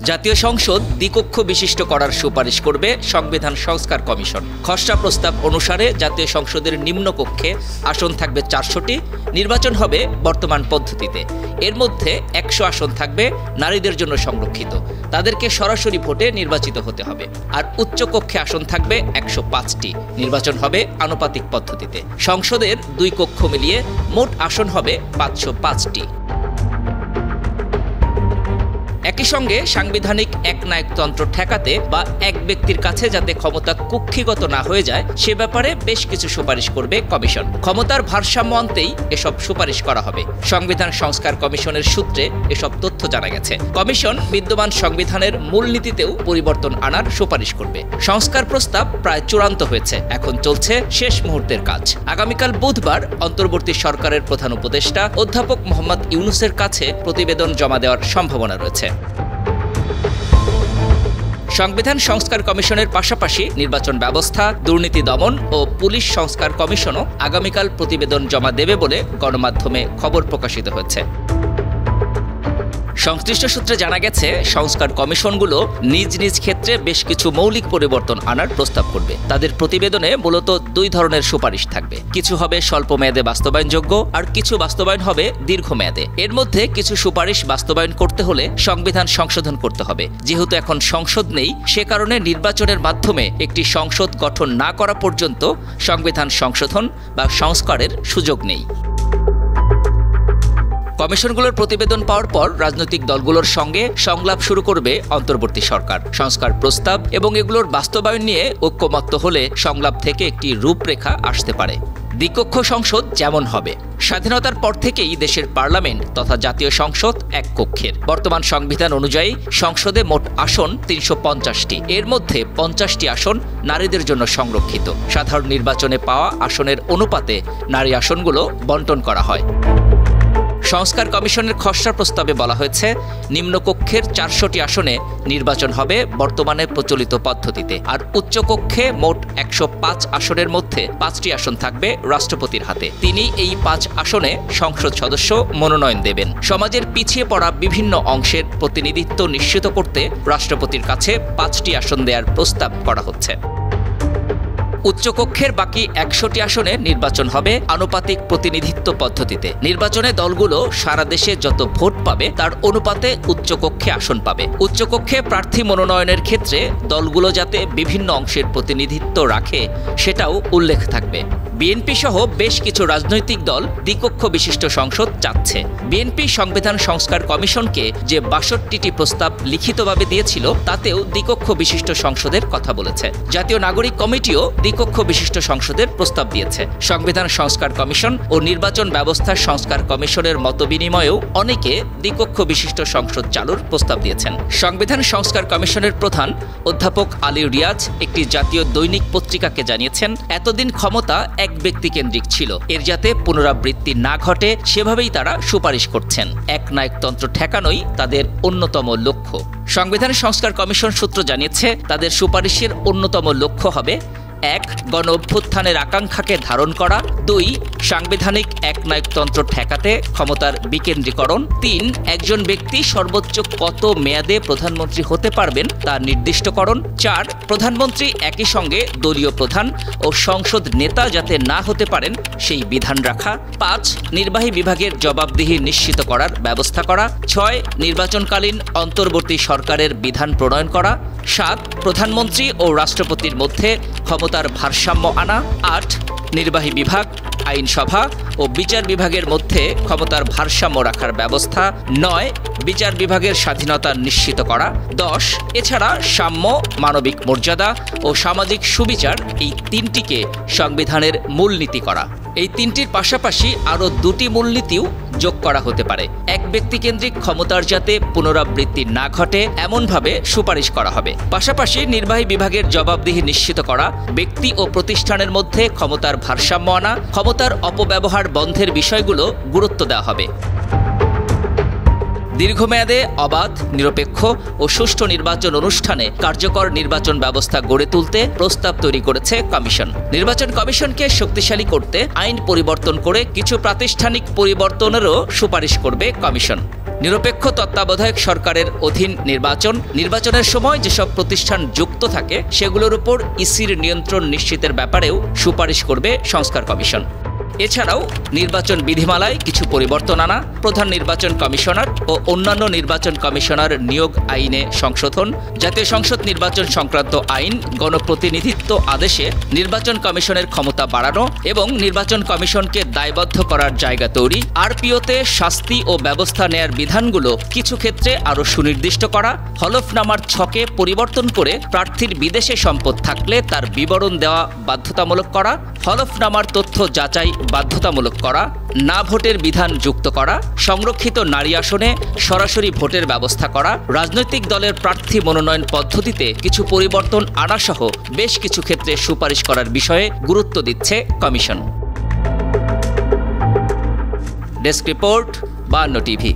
জাতীয় সংসদ দ্বিকক্ষ বিশিষ্ট করার সুপারিশ করবে সংবিধান সংস্কার কমিশন। খসড়া প্রস্তাব অনুসারে জাতীয় সংসদের নিম্নকক্ষে আসন থাকবে 400টি, নির্বাচন হবে বর্তমান পদ্ধতিতে। এর মধ্যে 100 আসন থাকবে নারীদের জন্য সংরক্ষিত, তাদেরকে সরাসরি ভোটে নির্বাচিত হতে হবে। আর উচ্চকক্ষে আসন থাকবে 105টি, নির্বাচন হবে আনুপাতিক পদ্ধতিতে। সংসদের 2 কক্ষ মিলিয়ে মোট আসন হবে 505টি। একই সঙ্গে সাংবিধানিক একনায়কতন্ত্র ঠেকাতে বা এক ব্যক্তির কাছে যাতে ক্ষমতা কুক্ষিগত না হয়ে যায় সে ব্যাপারে বেশ কিছু সুপারিশ করবে কমিশন। ক্ষমতার ভারসাম্য আনতেই এসব সুপারিশ করা হবে। সংবিধান সংস্কার কমিশনের সূত্রে এসব তথ্য জানা গেছে। কমিশন বিদ্যমান সংবিধানের মূলনীতিতেও পরিবর্তন আনার সুপারিশ করবে। সংস্কার প্রস্তাব প্রায় চূড়ান্ত হয়েছে, এখন চলছে শেষ মুহূর্তের কাজ। আগামীকাল বুধবার অন্তর্বর্তী সরকারের প্রধান উপদেষ্টা অধ্যাপক মোহাম্মদ ইউনূসের কাছে প্রতিবেদন জমা দেওয়ার সম্ভাবনা রয়েছে। সংবিধান সংস্কার কমিশনের পাশাপাশি নির্বাচন ব্যবস্থা, দুর্নীতি দমন ও পুলিশ সংস্কার কমিশনও আগামীকাল প্রতিবেদন জমা দেবে বলে গণমাধ্যমে খবর প্রকাশিত হয়েছে। সংশ্লিষ্ট সূত্রে জানা গেছে, সংস্কার কমিশনগুলো নিজ নিজ ক্ষেত্রে বেশ কিছু মৌলিক পরিবর্তন আনার প্রস্তাব করবে। তাদের প্রতিবেদনে মূলত 2 ধরনের সুপারিশ থাকবে। কিছু হবে স্বল্প মেয়াদে বাস্তবায়নযোগ্য, আর কিছু বাস্তবায়ন হবে দীর্ঘমেয়াদে। এর মধ্যে কিছু সুপারিশ বাস্তবায়ন করতে হলে সংবিধান সংশোধন করতে হবে। যেহেতু এখন সংসদ নেই, সে কারণে নির্বাচনের মাধ্যমে একটি সংসদ গঠন না করা পর্যন্ত সংবিধান সংশোধন বা সংস্কারের সুযোগ নেই। কমিশনগুলোর প্রতিবেদন পাওয়ার পর রাজনৈতিক দলগুলোর সঙ্গে সংলাপ শুরু করবে অন্তর্বর্তী সরকার। সংস্কার প্রস্তাব এবং এগুলোর বাস্তবায়ন নিয়ে ঐক্যমত্য হলে সংলাপ থেকে একটি রূপরেখা আসতে পারে। দ্বিকক্ষ সংসদ যেমন হবে। স্বাধীনতার পর থেকেই দেশের পার্লামেন্ট তথা জাতীয় সংসদ এক কক্ষের। বর্তমান সংবিধান অনুযায়ী সংসদে মোট আসন 350টি। এর মধ্যে 50টি আসন নারীদের জন্য সংরক্ষিত। সাধারণ নির্বাচনে পাওয়া আসনের অনুপাতে নারী আসনগুলো বণ্টন করা হয়। সংস্কার কমিশনের খসড়া প্রস্তাবে বলা হয়েছে, নিম্নকক্ষের 400টি আসনে নির্বাচন হবে বর্তমানে প্রচলিত পদ্ধতিতে। আর উচ্চকক্ষে মোট 105 আসনের মধ্যে 5টি আসন থাকবে রাষ্ট্রপতির হাতে। তিনি এই 5 আসনে সংসদ সদস্য মনোনয়ন দেবেন। সমাজের পিছিয়ে পড়া বিভিন্ন অংশের প্রতিনিধিত্ব নিশ্চিত করতে রাষ্ট্রপতির কাছে 5টি আসন দেওয়ার প্রস্তাব করা হচ্ছে। উচ্চকক্ষের বাকি 100টি আসনে নির্বাচন হবে আনুপাতিক প্রতিনিধিত্ব পদ্ধতিতে। নির্বাচনে দলগুলো সারা দেশে যত ভোট পাবে তার অনুপাতে উচ্চকক্ষে আসন পাবে। উচ্চকক্ষে প্রার্থী মনোনয়নের ক্ষেত্রে দলগুলো যাতে বিভিন্ন অংশের প্রতিনিধিত্ব রাখে সেটাও উল্লেখ থাকবে। বিএনপি সহ বেশ কিছু রাজনৈতিক দল দ্বিকক্ষ বিশিষ্ট সংসদ চাচ্ছে। বিএনপি সংবিধান সংস্কার কমিশনকে যে 62টি প্রস্তাব লিখিতভাবে দিয়েছিল তাতেও দ্বিকক্ষ বিশিষ্ট সংসদের কথা বলেছে। জাতীয় নাগরিক কমিটিও দ্বিকক্ষ বিশিষ্ট সংসদের প্রস্তাব দিয়েছে। সংবিধান সংস্কার কমিশন ও নির্বাচন ব্যবস্থা সংস্কার কমিশনের মতবিনিময়েও অনেকে দ্বিকক্ষ বিশিষ্ট সংসদ চালুর প্রস্তাব দিয়েছেন। সংবিধান সংস্কার কমিশনের প্রধান অধ্যাপক আলী রিয়াজ একটি জাতীয় দৈনিক পত্রিকাকে জানিয়েছেন, এতদিন ক্ষমতা এক ব্যক্তিকেন্দ্রিক ছিল, এর যাতে পুনরাবৃত্তি না ঘটে সেভাবেই তারা সুপারিশ করছেন। একনায়কতন্ত্র ঠেকানোই তাদের অন্যতম লক্ষ্য। সংবিধান সংস্কার কমিশন সূত্র জানিয়েছে, তাদের সুপারিশের অন্যতম লক্ষ্য হবে 1. গণ অভ্যুত্থানের আকাঙ্ক্ষাকে ধারণ করা, 2. সাংবিধানিক একনায়কতন্ত্র ঠেকাতে ক্ষমতার বিকেন্দ্রীকরণ, 3. একজন ব্যক্তি সর্বোচ্চ কত মেয়াদে প্রধানমন্ত্রী হতে পারবেন তা নির্দিষ্টকরণ, 4. প্রধানমন্ত্রী একই সঙ্গে দলীয় প্রধান ও সংসদ নেতা যাতে না হতে পারেন সেই বিধান রাখা, 5. নির্বাহী বিভাগের জবাবদিহি নিশ্চিত করার ব্যবস্থা করা, 6. নির্বাচনকালীন অন্তর্বর্তী সরকারের বিধান প্রণয়ন করা, 7. প্রধানমন্ত্রী ও রাষ্ট্রপতির মধ্যে ক্ষমতার ভারসাম্য আনা, 8. নির্বাহী বিভাগ, আইনসভা ও বিচার বিভাগের মধ্যে ক্ষমতার ভারসাম্য রাখার ব্যবস্থা, 9. বিচার বিভাগের স্বাধীনতা নিশ্চিত করা, 10. এছাড়া সাম্য, মানবিক মর্যাদা ও সামাজিক সুবিচার এই 3টিকে সংবিধানের মূলনীতি করা। এই 3টির পাশাপাশি আরও 2টি মূলনীতিও যোগ করা হতে পারে। এক ব্যক্তিকেন্দ্রিক ক্ষমতার যাতে পুনরাবৃত্তি না ঘটে এমনভাবে সুপারিশ করা হবে। পাশাপাশি নির্বাহী বিভাগের জবাবদিহি নিশ্চিত করা, ব্যক্তি ও প্রতিষ্ঠানের মধ্যে ক্ষমতার ভারসাম্য আনা, ক্ষমতার অপব্যবহার বন্ধের বিষয়গুলো গুরুত্ব দেওয়া হবে। দীর্ঘমেয়াদে অবাধ, নিরপেক্ষ ও সুষ্ঠু নির্বাচন অনুষ্ঠানে কার্যকর নির্বাচন ব্যবস্থা গড়ে তুলতে প্রস্তাব তৈরি করেছে কমিশন। নির্বাচন কমিশনকে শক্তিশালী করতে আইন পরিবর্তন করে কিছু প্রাতিষ্ঠানিক পরিবর্তনেরও সুপারিশ করবে কমিশন। নিরপেক্ষ তত্ত্বাবধায়ক সরকারের অধীন নির্বাচনের সময় যেসব প্রতিষ্ঠান যুক্ত থাকে সেগুলোর উপর ইসির নিয়ন্ত্রণ নিশ্চিতের ব্যাপারেও সুপারিশ করবে সংস্কার কমিশন। এছাড়াও নির্বাচন বিধিমালায় কিছু পরিবর্তন আনা, প্রধান নির্বাচন কমিশনার ও অন্যান্য নির্বাচন কমিশনার নিয়োগ আইনে সংশোধন, জাতীয় সংসদ নির্বাচন সংক্রান্ত আইন, গণপ্রতিনিধিত্ব আদেশে নির্বাচন কমিশনের ক্ষমতা বাড়ানো এবং নির্বাচন কমিশনকে দায়বদ্ধ করার জায়গা তৈরি, আরপিওতে শাস্তি ও ব্যবস্থা নেয়ার বিধানগুলো কিছু ক্ষেত্রে আরও সুনির্দিষ্ট করা, হলফনামার ছকে পরিবর্তন করে প্রার্থীর বিদেশে সম্পদ থাকলে তার বিবরণ দেওয়া বাধ্যতামূলক করা, হলফনামার তথ্য যাচাই বাধ্যতামূলক করা, না ভোটের বিধান যুক্ত করা, সংরক্ষিত নারী আসনে সরাসরি ভোটের ব্যবস্থা করা, রাজনৈতিক দলের প্রার্থী মনোনয়ন পদ্ধতিতে কিছু পরিবর্তন আনাসহ বেশ কিছু ক্ষেত্রে সুপারিশ করার বিষয়ে গুরুত্ব দিচ্ছে কমিশন। Desk report 52 TV.